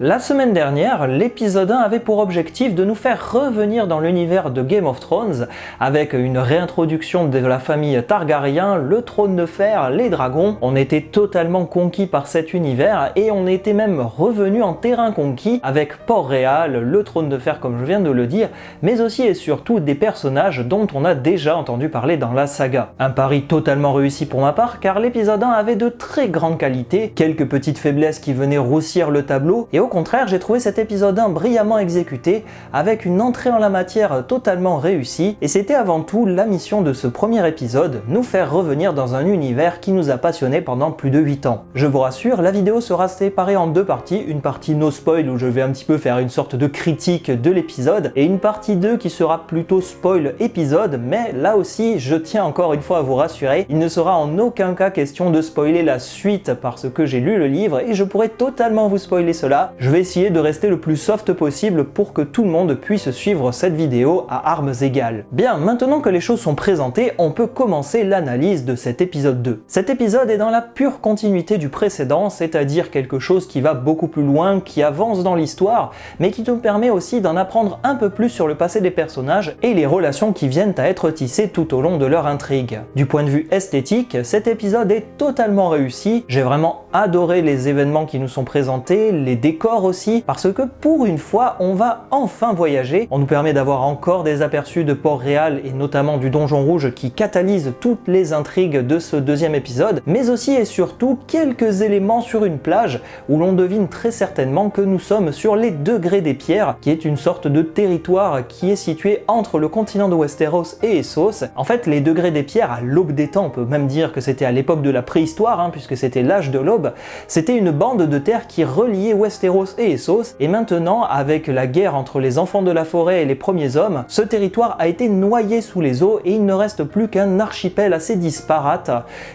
La semaine dernière, l'épisode 1 avait pour objectif de nous faire revenir dans l'univers de Game of Thrones avec une réintroduction de la famille Targaryen, le trône de fer, les dragons. On était totalement conquis par cet univers et on était même revenu en terrain conquis avec Port-Réal, le trône de fer comme je viens de le dire, mais aussi et surtout des personnages dont on a déjà entendu parler dans la saga. Un pari totalement réussi pour ma part car l'épisode 1 avait de très grandes qualités, quelques petites faiblesses qui venaient roussir le tableau et au contraire j'ai trouvé cet épisode 1 brillamment exécuté avec une entrée en la matière totalement réussie et c'était avant tout la mission de ce premier épisode, nous faire revenir dans un univers qui nous a passionnés pendant plus de 8 ans. Je vous rassure, la vidéo sera séparée en deux parties, une partie no spoil où je vais un petit peu faire une sorte de critique de l'épisode et une partie 2 qui sera plutôt spoil épisode, mais là aussi je tiens encore une fois à vous rassurer, il ne sera en aucun cas question de spoiler la suite parce que j'ai lu le livre et je pourrais totalement vous spoiler cela. Je vais essayer de rester le plus soft possible pour que tout le monde puisse suivre cette vidéo à armes égales. Bien, maintenant que les choses sont présentées, on peut commencer l'analyse de cet épisode 2. Cet épisode est dans la pure continuité du précédent, c'est-à-dire quelque chose qui va beaucoup plus loin, qui avance dans l'histoire, mais qui nous permet aussi d'en apprendre un peu plus sur le passé des personnages et les relations qui viennent à être tissées tout au long de leur intrigue. Du point de vue esthétique, cet épisode est totalement réussi, j'ai vraiment adoré les événements qui nous sont présentés, les décors aussi, parce que pour une fois, on va enfin voyager. On nous permet d'avoir encore des aperçus de Port-Réal et notamment du Donjon Rouge qui catalysent toutes les intrigues de ce deuxième épisode, mais aussi et surtout quelques éléments sur une plage où l'on devine très certainement que nous sommes sur les degrés des pierres, qui est une sorte de territoire qui est situé entre le continent de Westeros et Essos. En fait, les degrés des pierres à l'aube des temps, on peut même dire que c'était à l'époque de la préhistoire, puisque c'était l'âge de l'aube, c'était une bande de terre qui reliait Westeros et Essos, et maintenant, avec la guerre entre les enfants de la forêt et les premiers hommes, ce territoire a été noyé sous les eaux et il ne reste plus qu'un archipel assez disparate,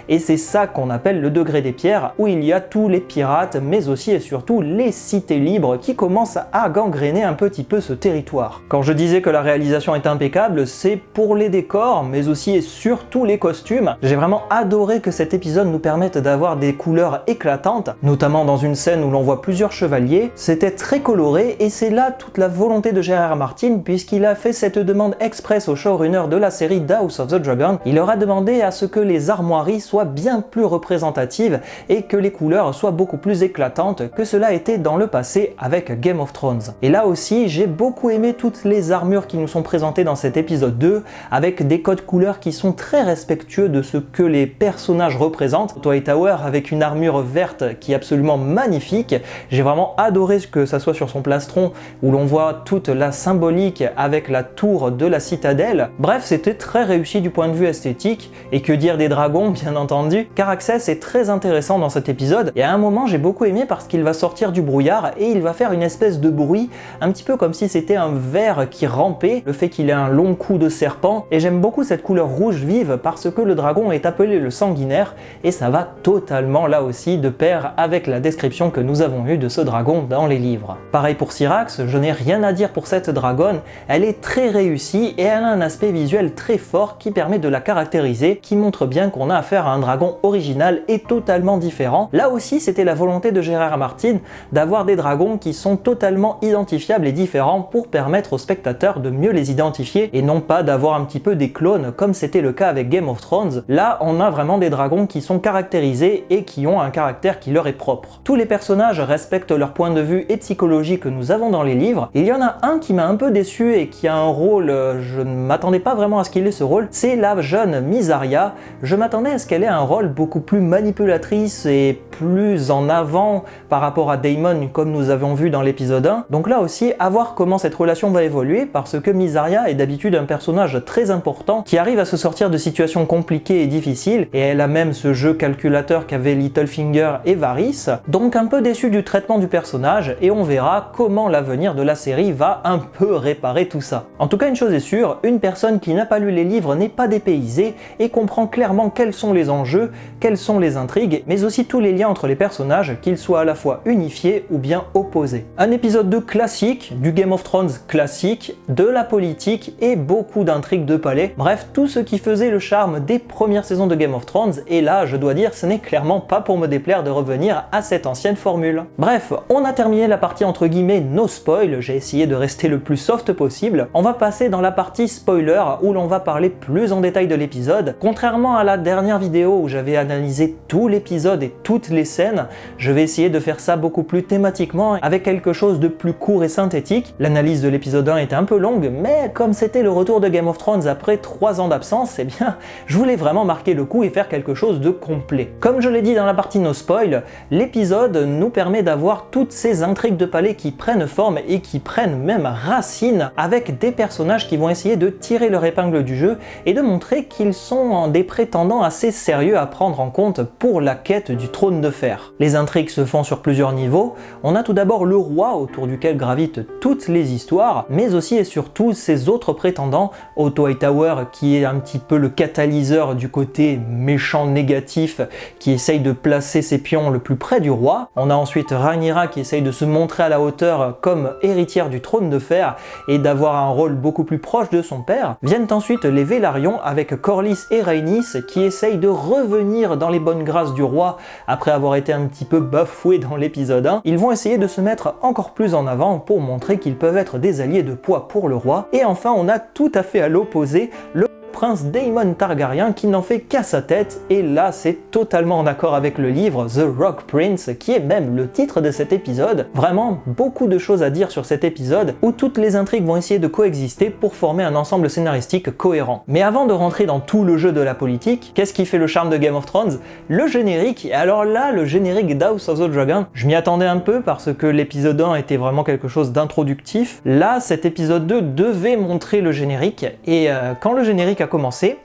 et c'est ça qu'on appelle le degré des pierres, où il y a tous les pirates, mais aussi et surtout les cités libres qui commencent à gangréner un petit peu ce territoire. Quand je disais que la réalisation est impeccable, c'est pour les décors, mais aussi et surtout les costumes. J'ai vraiment adoré que cet épisode nous permette d'avoir des couleurs éclatantes, notamment dans une scène où l'on voit plusieurs chevaliers. C'était très coloré et c'est là toute la volonté de George R. R. Martin puisqu'il a fait cette demande express aux showrunners de la série House of the Dragon. Il leur a demandé à ce que les armoiries soient bien plus représentatives et que les couleurs soient beaucoup plus éclatantes que cela était dans le passé avec Game of Thrones. Et là aussi, j'ai beaucoup aimé toutes les armures qui nous sont présentées dans cet épisode 2 avec des codes couleurs qui sont très respectueux de ce que les personnages représentent. Hightower avec une armure verte qui est absolument magnifique. J'ai vraiment adoré que ça soit sur son plastron où l'on voit toute la symbolique avec la tour de la citadelle. Bref, c'était très réussi du point de vue esthétique et que dire des dragons bien entendu. Caraxès est très intéressant dans cet épisode et à un moment j'ai beaucoup aimé parce qu'il va sortir du brouillard et il va faire une espèce de bruit un petit peu comme si c'était un ver qui rampait, le fait qu'il ait un long cou de serpent et j'aime beaucoup cette couleur rouge vive parce que le dragon est appelé le sanguinaire et ça va totalement là aussi de pair avec la description que nous avons eue de ce dragon dans les livres. Pareil pour Syrax, je n'ai rien à dire pour cette dragonne, elle est très réussie et elle a un aspect visuel très fort qui permet de la caractériser, qui montre bien qu'on a affaire à un dragon original et totalement différent. Là aussi c'était la volonté de George R. R. Martin d'avoir des dragons qui sont totalement identifiables et différents pour permettre aux spectateurs de mieux les identifier et non pas d'avoir un petit peu des clones comme c'était le cas avec Game of Thrones. Là on a vraiment des dragons qui sont caractérisés et qui ont un caractère qui leur est propre. Tous les personnages respectent leur point de vue et psychologie que nous avons dans les livres. Il y en a un qui m'a un peu déçu et qui a un rôle, je ne m'attendais pas vraiment à ce qu'il ait ce rôle, c'est la jeune Mysaria. Je m'attendais à ce qu'elle ait un rôle beaucoup plus manipulatrice et plus en avant par rapport à Daemon comme nous avons vu dans l'épisode 1. Donc là aussi, à voir comment cette relation va évoluer parce que Mysaria est d'habitude un personnage très important qui arrive à se sortir de situations compliquées et difficiles et elle a même ce jeu calculateur qu'avait Littlefinger et Varys. Donc un peu déçu du traitement du personnage et on verra comment l'avenir de la série va un peu réparer tout ça. En tout cas, une chose est sûre, une personne qui n'a pas lu les livres n'est pas dépaysée et comprend clairement quels sont les enjeux, quelles sont les intrigues, mais aussi tous les liens entre les personnages, qu'ils soient à la fois unifiés ou bien opposés. Un épisode 2 classique, du Game of Thrones classique, de la politique et beaucoup d'intrigues de palais. Bref, tout ce qui faisait le charme des premières saisons de Game of Thrones, et là, je dois dire, ce n'est clairement pas pour me déplaire de revenir à cette ancienne formule. Bref, on a terminé la partie entre guillemets no spoil, j'ai essayé de rester le plus soft possible. On va passer dans la partie spoiler où l'on va parler plus en détail de l'épisode. Contrairement à la dernière vidéo où j'avais analysé tout l'épisode et toutes les scènes, je vais essayer de faire ça beaucoup plus thématiquement avec quelque chose de plus court et synthétique. L'analyse de l'épisode 1 était un peu longue, mais comme c'était le retour de Game of Thrones après 3 ans d'absence, eh bien, je voulais vraiment marquer le coup et faire quelque chose de complet. Comme je l'ai dit dans la partie no spoil, l'épisode nous permet d'avoir toutes ces intrigues de palais qui prennent forme et qui prennent même racine avec des personnages qui vont essayer de tirer leur épingle du jeu et de montrer qu'ils sont des prétendants assez sérieux à prendre en compte pour la quête du trône de fer. Les intrigues se font sur plusieurs niveaux. On a tout d'abord le roi autour duquel gravitent toutes les histoires, mais aussi et surtout ses autres prétendants, Otto Hightower qui est un petit peu le catalyseur du côté méchant négatif qui essaye de placer ses pions le plus près du roi. On a ensuite Rhaenyra qui essaye de se montrer à la hauteur comme héritière du trône de fer et d'avoir un rôle beaucoup plus proche de son père. Viennent ensuite les Velaryon avec Corlys et Rhaenys qui essayent de revenir dans les bonnes grâces du roi après avoir été un petit peu bafoués dans l'épisode 1. Ils vont essayer de se mettre encore plus en avant pour montrer qu'ils peuvent être des alliés de poids pour le roi. Et enfin on a tout à fait à l'opposé le prince Daemon Targaryen qui n'en fait qu'à sa tête, et là c'est totalement en accord avec le livre The Rock Prince qui est même le titre de cet épisode. Vraiment beaucoup de choses à dire sur cet épisode où toutes les intrigues vont essayer de coexister pour former un ensemble scénaristique cohérent. Mais avant de rentrer dans tout le jeu de la politique, qu'est-ce qui fait le charme de Game of Thrones? Le générique. Et alors là, le générique d'House of the Dragon, je m'y attendais un peu parce que l'épisode 1 était vraiment quelque chose d'introductif. Là, cet épisode 2 devait montrer le générique, et quand le générique a commencé,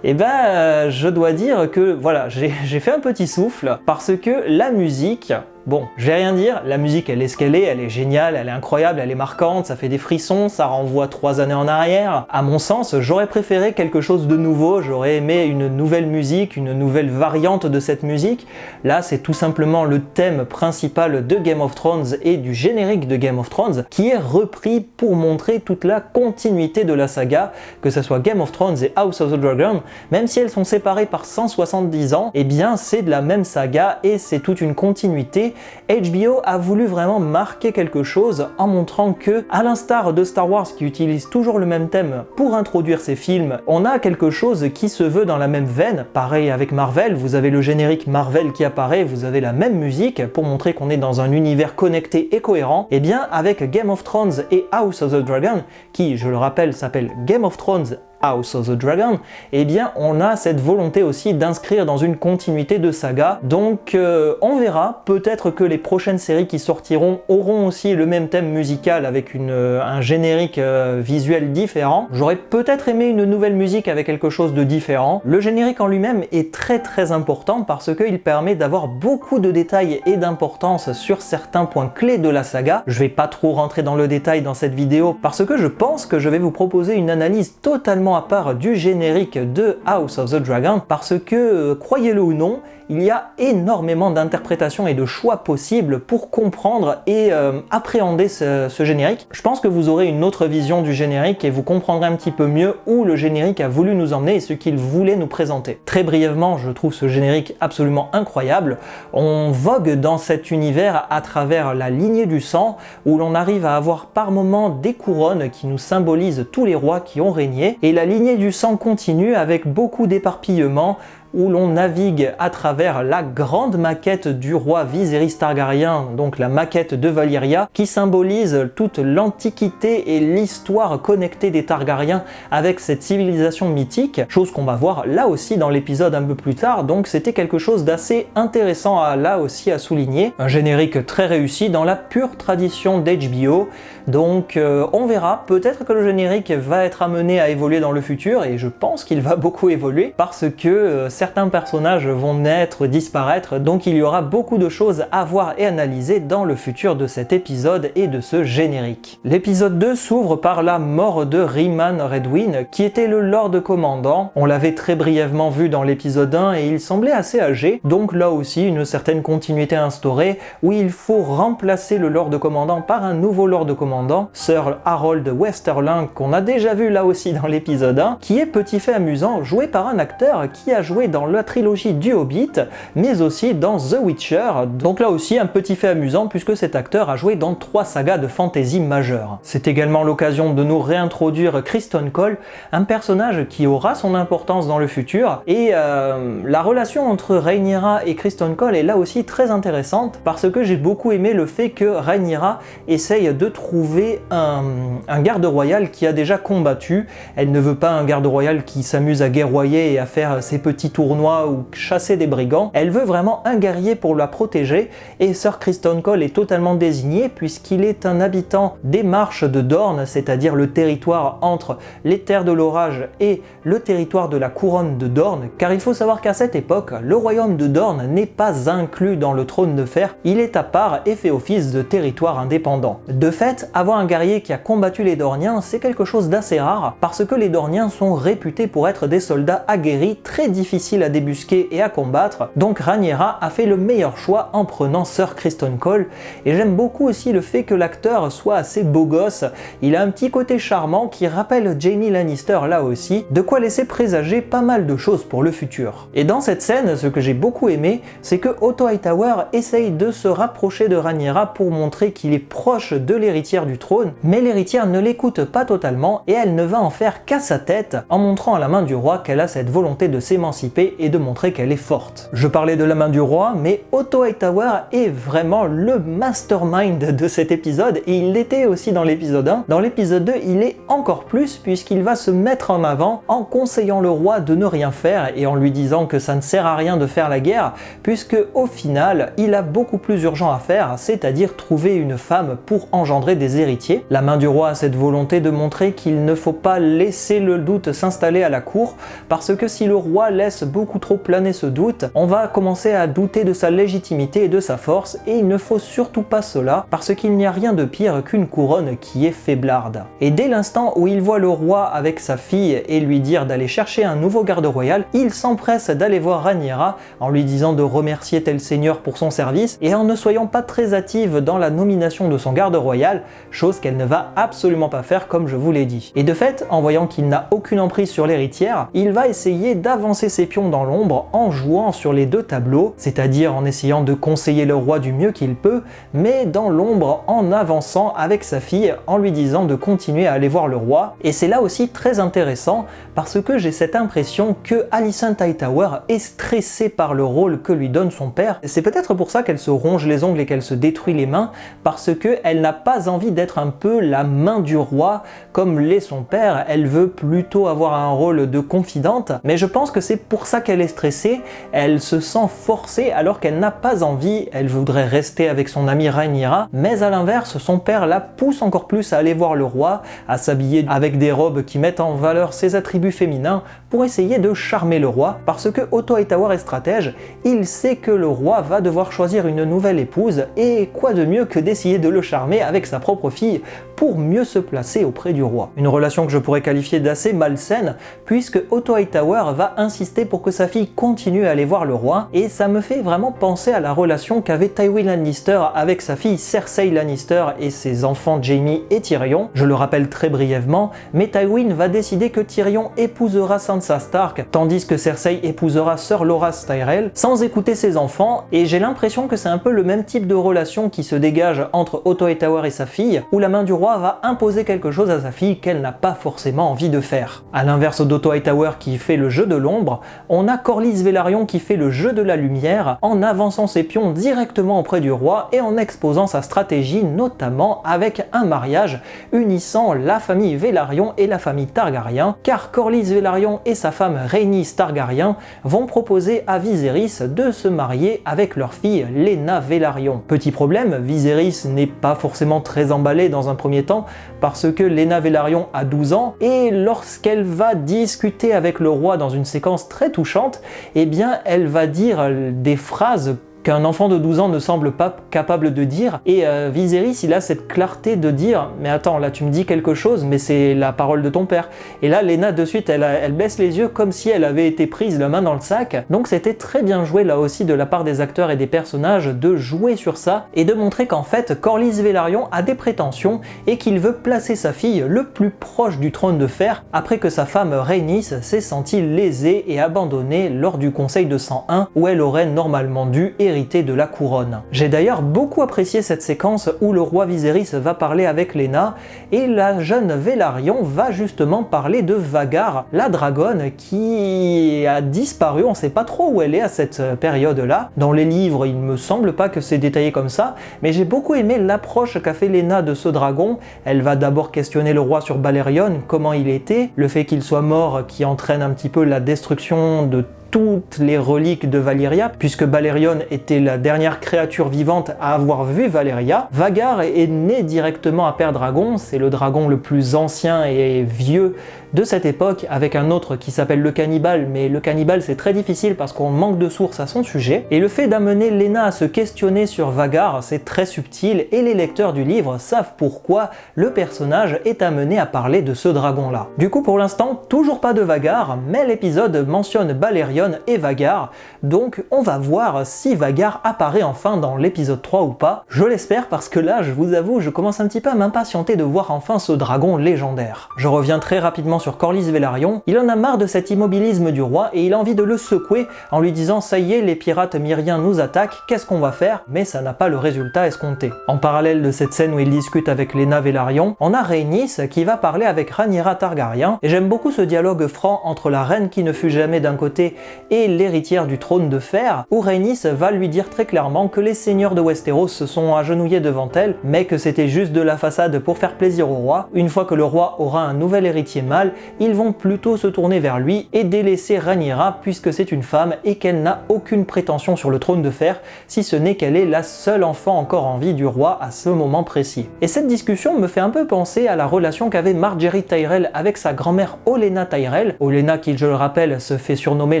et je dois dire que voilà, j'ai fait un petit souffle parce que la musique, bon, je vais rien dire, la musique elle est ce qu'elle est, elle est géniale, elle est incroyable, elle est marquante, ça fait des frissons, ça renvoie 3 années en arrière. À mon sens, j'aurais préféré quelque chose de nouveau, j'aurais aimé une nouvelle musique, une nouvelle variante de cette musique. Là, c'est tout simplement le thème principal de Game of Thrones et du générique de Game of Thrones qui est repris pour montrer toute la continuité de la saga, que ce soit Game of Thrones et House of the Dragon, même si elles sont séparées par 170 ans, eh bien c'est de la même saga et c'est toute une continuité. HBO a voulu vraiment marquer quelque chose en montrant que, à l'instar de Star Wars qui utilise toujours le même thème pour introduire ses films, on a quelque chose qui se veut dans la même veine. Pareil avec Marvel, vous avez le générique Marvel qui apparaît, vous avez la même musique pour montrer qu'on est dans un univers connecté et cohérent. Et bien avec Game of Thrones et House of the Dragon, qui je le rappelle s'appelle Game of Thrones House of the Dragon, eh bien on a cette volonté aussi d'inscrire dans une continuité de saga. Donc on verra, peut-être que les prochaines séries qui sortiront auront aussi le même thème musical avec un générique visuel différent. J'aurais peut-être aimé une nouvelle musique avec quelque chose de différent. Le générique en lui-même est très important parce qu'il permet d'avoir beaucoup de détails et d'importance sur certains points clés de la saga. Je vais pas trop rentrer dans le détail dans cette vidéo parce que je pense que je vais vous proposer une analyse totalement à part du générique de House of the Dragon parce que, croyez-le ou non, il y a énormément d'interprétations et de choix possibles pour comprendre et appréhender ce générique. Je pense que vous aurez une autre vision du générique et vous comprendrez un petit peu mieux où le générique a voulu nous emmener et ce qu'il voulait nous présenter. Très brièvement, je trouve ce générique absolument incroyable. On vogue dans cet univers à travers la lignée du sang où l'on arrive à avoir par moments des couronnes qui nous symbolisent tous les rois qui ont régné, et la lignée du sang continue avec beaucoup d'éparpillement où l'on navigue à travers la grande maquette du roi Viserys Targaryen, donc la maquette de Valyria, qui symbolise toute l'antiquité et l'histoire connectée des Targaryens avec cette civilisation mythique, chose qu'on va voir là aussi dans l'épisode un peu plus tard, donc c'était quelque chose d'assez intéressant là aussi à souligner. Un générique très réussi dans la pure tradition d'HBO, donc on verra, peut-être que le générique va être amené à évoluer dans le futur, et je pense qu'il va beaucoup évoluer, parce que certains personnages vont naître, disparaître, donc il y aura beaucoup de choses à voir et analyser dans le futur de cet épisode et de ce générique. L'épisode 2 s'ouvre par la mort de Ryman Redwyn, qui était le Lord Commandant. On l'avait très brièvement vu dans l'épisode 1 et il semblait assez âgé, donc là aussi une certaine continuité instaurée, où il faut remplacer le Lord Commandant par un nouveau Lord Commandant commandant, Sir Harold Westerling, qu'on a déjà vu là aussi dans l'épisode 1, qui est, petit fait amusant, joué par un acteur qui a joué dans la trilogie du Hobbit, mais aussi dans The Witcher, donc là aussi un petit fait amusant puisque cet acteur a joué dans 3 sagas de fantasy majeures. C'est également l'occasion de nous réintroduire Criston Cole, un personnage qui aura son importance dans le futur, et la relation entre Rhaenyra et Criston Cole est là aussi très intéressante parce que j'ai beaucoup aimé le fait que Rhaenyra essaye de trouver un garde royal qui a déjà combattu. Elle ne veut pas un garde royal qui s'amuse à guerroyer et à faire ses petits tournois ou chasser des brigands. Elle veut vraiment un guerrier pour la protéger, et Sir Criston Cole est totalement désigné puisqu'il est un habitant des marches de Dorne, c'est-à-dire le territoire entre les terres de l'orage et le territoire de la couronne de Dorne, car il faut savoir qu'à cette époque, le royaume de Dorne n'est pas inclus dans le trône de fer, il est à part et fait office de territoire indépendant. De fait, avoir un guerrier qui a combattu les Dorniens, c'est quelque chose d'assez rare, parce que les Dorniens sont réputés pour être des soldats aguerris, très difficiles à débusquer et à combattre, donc Rhaenyra a fait le meilleur choix en prenant Sir Criston Cole, et j'aime beaucoup aussi le fait que l'acteur soit assez beau gosse, il a un petit côté charmant qui rappelle Jaime Lannister là aussi, de quoi laisser présager pas mal de choses pour le futur. Et dans cette scène, ce que j'ai beaucoup aimé, c'est que Otto Hightower essaye de se rapprocher de Rhaenyra pour montrer qu'il est proche de l'héritière du trône, mais l'héritière ne l'écoute pas totalement et elle ne va en faire qu'à sa tête, en montrant à la main du roi qu'elle a cette volonté de s'émanciper et de montrer qu'elle est forte. Je parlais de la main du roi, mais Otto Hightower est vraiment le mastermind de cet épisode, et il l'était aussi dans l'épisode 1. Dans l'épisode 2, il est encore plus puisqu'il va se mettre en avant en conseillant le roi de ne rien faire et en lui disant que ça ne sert à rien de faire la guerre, puisque au final, il a beaucoup plus urgent à faire, c'est-à-dire trouver une femme pour engendrer des héritiers. La main du roi a cette volonté de montrer qu'il ne faut pas laisser le doute s'installer à la cour, parce que si le roi laisse beaucoup trop planer ce doute, on va commencer à douter de sa légitimité et de sa force, et il ne faut surtout pas cela, parce qu'il n'y a rien de pire qu'une couronne qui est faiblarde. Et dès l'instant où il voit le roi avec sa fille et lui dire d'aller chercher un nouveau garde royal, il s'empresse d'aller voir Rhaenyra en lui disant de remercier tel seigneur pour son service, et en ne soyant pas très hâtive dans la nomination de son garde royal, chose qu'elle ne va absolument pas faire comme je vous l'ai dit. Et de fait, en voyant qu'il n'a aucune emprise sur l'héritière, il va essayer d'avancer ses pions dans l'ombre en jouant sur les 2 tableaux, c'est-à-dire en essayant de conseiller le roi du mieux qu'il peut, mais dans l'ombre en avançant avec sa fille en lui disant de continuer à aller voir le roi. Et c'est là aussi très intéressant parce que j'ai cette impression que Alicent Hightower est stressée par le rôle que lui donne son père. C'est peut-être pour ça qu'elle se ronge les ongles et qu'elle se détruit les mains, parce qu'elle n'a pas envie d'être un peu la main du roi comme l'est son père, elle veut plutôt avoir un rôle de confidente, mais je pense que c'est pour ça qu'elle est stressée, elle se sent forcée alors qu'elle n'a pas envie, elle voudrait rester avec son amie Rhaenyra, mais à l'inverse, son père la pousse encore plus à aller voir le roi, à s'habiller avec des robes qui mettent en valeur ses attributs féminins pour essayer de charmer le roi, parce que Otto Hightower est stratège, il sait que le roi va devoir choisir une nouvelle épouse, et quoi de mieux que d'essayer de le charmer avec sa propre fille pour mieux se placer auprès du roi. Une relation que je pourrais qualifier d'assez malsaine, puisque Otto Hightower va insister pour que sa fille continue à aller voir le roi, et ça me fait vraiment penser à la relation qu'avait Tywin Lannister avec sa fille Cersei Lannister et ses enfants Jaime et Tyrion. Je le rappelle très brièvement, mais Tywin va décider que Tyrion épousera Sansa Stark, tandis que Cersei épousera Sir Loras Tyrell, sans écouter ses enfants, et j'ai l'impression que c'est un peu le même type de relation qui se dégage entre Otto Hightower et sa fille, où la main du roi va imposer quelque chose à sa fille qu'elle n'a pas forcément envie de faire. A l'inverse d'Otto Hightower qui fait le jeu de l'ombre, on a Corlys Velaryon qui fait le jeu de la lumière, en avançant ses pions directement auprès du roi et en exposant sa stratégie, notamment avec un mariage unissant la famille Velaryon et la famille Targaryen, car Corlys Velaryon et sa femme Rhaenys Targaryen vont proposer à Viserys de se marier avec leur fille Laena Velaryon. Petit problème, Viserys n'est pas forcément très emballé dans un premier temps parce que Laena Velaryon a 12 ans et lorsqu'elle va discuter avec le roi dans une séquence très touchante, eh bien elle va dire des phrases qu'un enfant de 12 ans ne semble pas capable de dire, et Viserys il a cette clarté de dire mais attends, là tu me dis quelque chose mais c'est la parole de ton père, et là Laena de suite elle baisse les yeux comme si elle avait été prise la main dans le sac. Donc c'était très bien joué là aussi de la part des acteurs et des personnages de jouer sur ça et de montrer qu'en fait Corlys Velaryon a des prétentions et qu'il veut placer sa fille le plus proche du trône de fer après que sa femme Rhaenys s'est sentie lésée et abandonnée lors du Conseil de 101 où elle aurait normalement dû hériter de la couronne. J'ai d'ailleurs beaucoup apprécié cette séquence où le roi Viserys va parler avec Laena et la jeune Velaryon va justement parler de Vhagar, la dragonne qui a disparu, on sait pas trop où elle est à cette période-là. Dans les livres, il me semble pas que c'est détaillé comme ça, mais j'ai beaucoup aimé l'approche qu'a fait Laena de ce dragon. Elle va d'abord questionner le roi sur Balerion, comment il était, le fait qu'il soit mort qui entraîne un petit peu la destruction de toutes les reliques de Valyria, puisque Balerion était la dernière créature vivante à avoir vu Valyria. Vhagar est né directement à Père Dragon, c'est le dragon le plus ancien et vieux de cette époque, avec un autre qui s'appelle le cannibale, mais le cannibale c'est très difficile parce qu'on manque de sources à son sujet, et le fait d'amener Laena à se questionner sur Vhagar, c'est très subtil, et les lecteurs du livre savent pourquoi le personnage est amené à parler de ce dragon-là. Du coup, pour l'instant, toujours pas de Vhagar, mais l'épisode mentionne Balerion et Vhagar, donc on va voir si Vhagar apparaît enfin dans l'épisode 3 ou pas. Je l'espère parce que là, je vous avoue, je commence un petit peu à m'impatienter de voir enfin ce dragon légendaire. Je reviens très rapidement sur Corlys Velaryon, il en a marre de cet immobilisme du roi et il a envie de le secouer en lui disant ça y est, les pirates myriens nous attaquent, qu'est-ce qu'on va faire? Mais ça n'a pas le résultat escompté. En parallèle de cette scène où il discute avec Laena Velaryon, on a Rhaenys qui va parler avec Rhaenyra Targaryen, et j'aime beaucoup ce dialogue franc entre la reine qui ne fut jamais d'un côté et l'héritière du trône de fer, où Rhaenys va lui dire très clairement que les seigneurs de Westeros se sont agenouillés devant elle, mais que c'était juste de la façade pour faire plaisir au roi. Une fois que le roi aura un nouvel héritier mâle, ils vont plutôt se tourner vers lui et délaisser Rhaenyra puisque c'est une femme et qu'elle n'a aucune prétention sur le trône de fer, si ce n'est qu'elle est la seule enfant encore en vie du roi à ce moment précis. Et cette discussion me fait un peu penser à la relation qu'avait Margaery Tyrell avec sa grand-mère Olenna Tyrell, Olenna qui, je le rappelle, se fait surnommer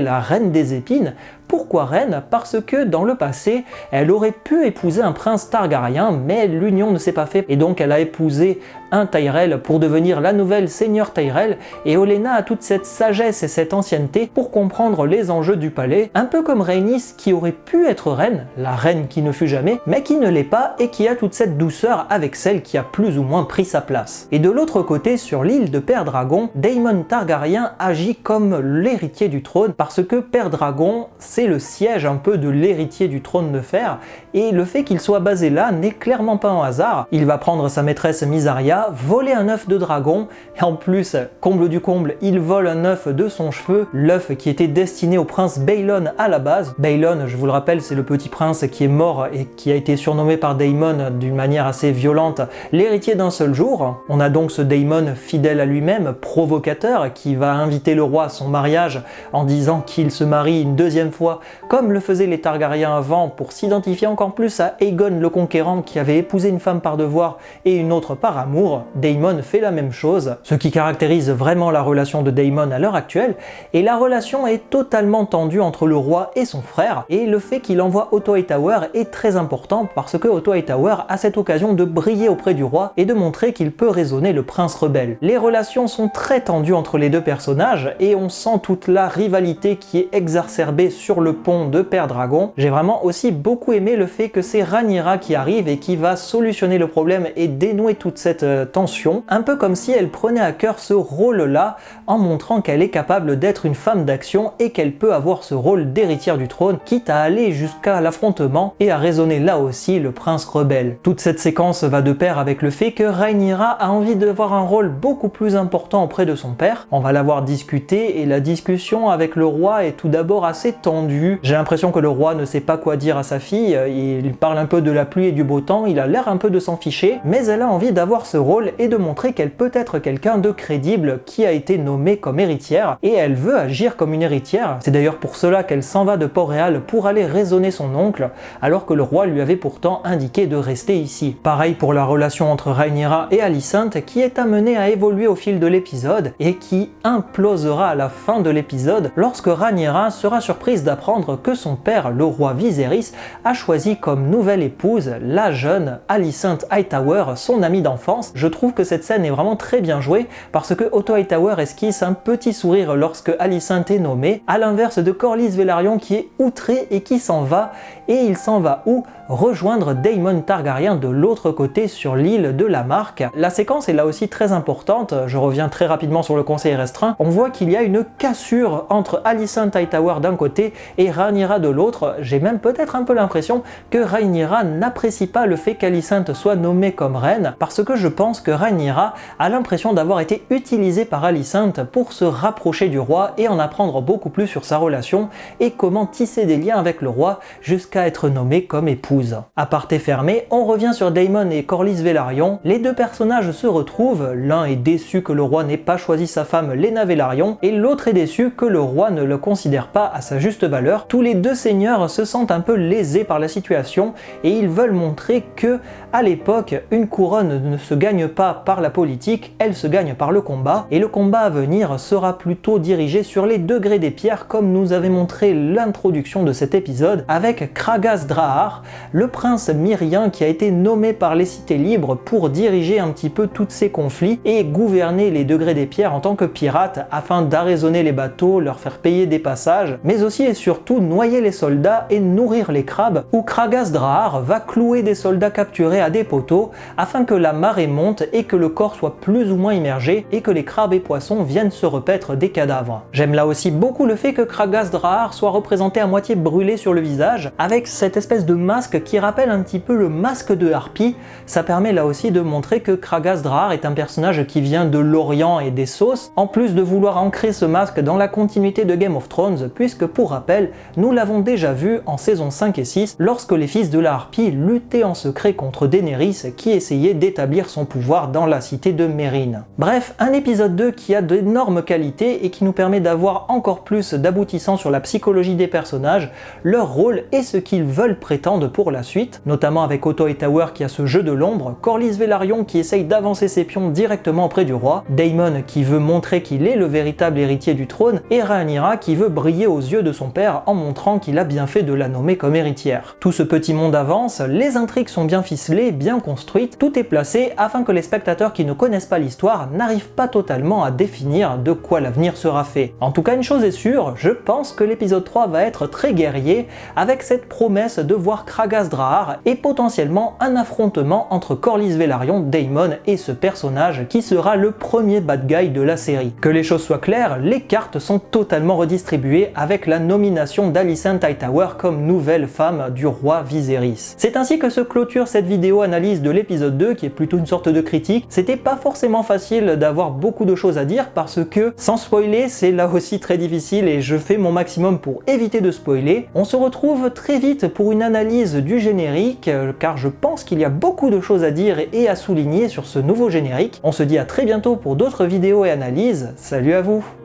la reine des épines. Pourquoi reine? Parce que dans le passé, elle aurait pu épouser un prince Targaryen, mais l'union ne s'est pas faite et donc elle a épousé un Tyrell pour devenir la nouvelle seigneur Tyrell, et Olenna a toute cette sagesse et cette ancienneté pour comprendre les enjeux du palais, un peu comme Rhaenys qui aurait pu être reine, la reine qui ne fut jamais, mais qui ne l'est pas et qui a toute cette douceur avec celle qui a plus ou moins pris sa place. Et de l'autre côté, sur l'île de Père Dragon, Daemon Targaryen agit comme l'héritier du trône parce que Père Dragon, c'est le siège un peu de l'héritier du trône de fer, et le fait qu'il soit basé là n'est clairement pas un hasard. Il va prendre sa maîtresse Mysaria, voler un œuf de dragon, et en plus, comble du comble, il vole un œuf de son cheveu, l'œuf qui était destiné au prince Baelon à la base. Baelon, je vous le rappelle, c'est le petit prince qui est mort et qui a été surnommé par Daemon d'une manière assez violente, l'héritier d'un seul jour. On a donc ce Daemon fidèle à lui-même, provocateur, qui va inviter le roi à son mariage en disant qu'il se marie une deuxième fois, comme le faisaient les Targaryens avant, pour s'identifier encore plus à Aegon le Conquérant qui avait épousé une femme par devoir et une autre par amour. Daemon fait la même chose, ce qui caractérise vraiment la relation de Daemon à l'heure actuelle, et la relation est totalement tendue entre le roi et son frère, et le fait qu'il envoie Otto Hightower est très important parce que Otto Hightower a cette occasion de briller auprès du roi et de montrer qu'il peut raisonner le prince rebelle. Les relations sont très tendues entre les deux personnages et on sent toute la rivalité qui est exacerbée sur le pont de Père Dragon. J'ai vraiment aussi beaucoup aimé le fait que c'est Rhaenyra qui arrive et qui va solutionner le problème et dénouer toute cette tension, un peu comme si elle prenait à cœur ce rôle-là en montrant qu'elle est capable d'être une femme d'action et qu'elle peut avoir ce rôle d'héritière du trône, quitte à aller jusqu'à l'affrontement et à raisonner là aussi le prince rebelle. Toute cette séquence va de pair avec le fait que Rhaenyra a envie d'avoir un rôle beaucoup plus important auprès de son père. On va la voir discuter et la discussion avec le roi est tout d'abord assez tendue. J'ai l'impression que le roi ne sait pas quoi dire à sa fille, il parle un peu de la pluie et du beau temps, il a l'air un peu de s'en ficher, mais elle a envie d'avoir ce rôle et de montrer qu'elle peut être quelqu'un de crédible qui a été nommé comme héritière, et elle veut agir comme une héritière. C'est d'ailleurs pour cela qu'elle s'en va de Port-Réal pour aller raisonner son oncle, alors que le roi lui avait pourtant indiqué de rester ici. Pareil pour la relation entre Rhaenyra et Alicent, qui est amenée à évoluer au fil de l'épisode, et qui implosera à la fin de l'épisode lorsque Rhaenyra Rhaenyra sera surprise d'apprendre que son père, le roi Viserys, a choisi comme nouvelle épouse la jeune Alicent Hightower, son amie d'enfance. Je trouve que cette scène est vraiment très bien jouée parce que Otto Hightower esquisse un petit sourire lorsque Alicent est nommée, à l'inverse de Corlys Velaryon qui est outré et qui s'en va. Et il s'en va où? Rejoindre Daemon Targaryen de l'autre côté sur l'île de la Marque. La séquence est là aussi très importante, je reviens très rapidement sur le conseil restreint. On voit qu'il y a une cassure entre Alicent Hightower d'un côté et Rhaenyra de l'autre. J'ai même peut-être un peu l'impression que Rhaenyra n'apprécie pas le fait qu'Alicent soit nommée comme reine, parce que je pense que Rhaenyra a l'impression d'avoir été utilisée par Alicent pour se rapprocher du roi et en apprendre beaucoup plus sur sa relation et comment tisser des liens avec le roi jusqu'à être nommée comme épouse. Aparté fermé, on revient sur Daemon et Corlys Velaryon. Les deux personnages se retrouvent, l'un est déçu que le roi n'ait pas choisi sa femme Laena Velaryon et l'autre est déçu que le roi ne le considère pas à sa juste valeur. Tous les deux seigneurs se sentent un peu lésés par la situation et ils veulent montrer que, à l'époque, une couronne ne se gagne pas par la politique, elle se gagne par le combat, et le combat à venir sera plutôt dirigé sur les degrés des pierres comme nous avait montré l'introduction de cet épisode avec Kragas Drahar, le prince myrien qui a été nommé par les cités libres pour diriger un petit peu tous ces conflits et gouverner les degrés des pierres en tant que pirate afin d'arraisonner les bateaux, leur faire payer des passages, mais aussi et surtout noyer les soldats et nourrir les crabes, où Kragas Drahar va clouer des soldats capturés à des poteaux afin que la marée monte et que le corps soit plus ou moins immergé et que les crabes et poissons viennent se repaître des cadavres. J'aime là aussi beaucoup le fait que Kragas Drahar soit représenté à moitié brûlé sur le visage avec cette espèce de masque qui rappelle un petit peu le masque de Harpie. Ça permet là aussi de montrer que Kragas Drahar est un personnage qui vient de l'Orient et des sauces, en plus de vouloir ancrer ce masque dans la continuité de Game of Thrones, puisque pour rappel, nous l'avons déjà vu en saison 5 et 6, lorsque les fils de la Harpie luttaient en secret contre Daenerys qui essayait d'établir son pouvoir dans la cité de Meereen. Bref, un épisode 2 qui a d'énormes qualités et qui nous permet d'avoir encore plus d'aboutissants sur la psychologie des personnages, leur rôle et ce qu'ils veulent prétendre pour la suite, notamment avec Otto Hightower qui a ce jeu de l'ombre, Corlys Velaryon qui essaye d'avancer ses pions directement auprès du roi, Daemon qui veut montrer qu'il est le véritable héritier du trône, et Rhaenyra qui veut briller aux yeux de son père en montrant qu'il a bien fait de la nommer comme héritière. Tout ce petit monde avance, les intrigues sont bien ficelées, bien construites, tout est placé afin que les spectateurs qui ne connaissent pas l'histoire n'arrivent pas totalement à définir de quoi l'avenir sera fait. En tout cas, une chose est sûre, je pense que l'épisode 3 va être très guerrier, avec cette promesse de voir Kragas Drahar et potentiellement un affrontement entre Corlys Velaryon, Daemon et ce personnage qui sera le premier bad guy de la série. Que les choses soient claires, les cartes sont totalement redistribuées avec la nomination d'Alicent Hightower comme nouvelle femme du roi Viserys. C'est ainsi que se clôture cette vidéo analyse de l'épisode 2 qui est plutôt une sorte de critique. C'était pas forcément facile d'avoir beaucoup de choses à dire parce que sans spoiler c'est là aussi très difficile et je fais mon maximum pour éviter de spoiler. On se retrouve très vite pour une analyse du générique car je pense qu'il y a beaucoup de choses à dire et à souligner sur ce nouveau générique. On se dit à très bientôt pour d'autres vidéos et analyses. Salut à vous!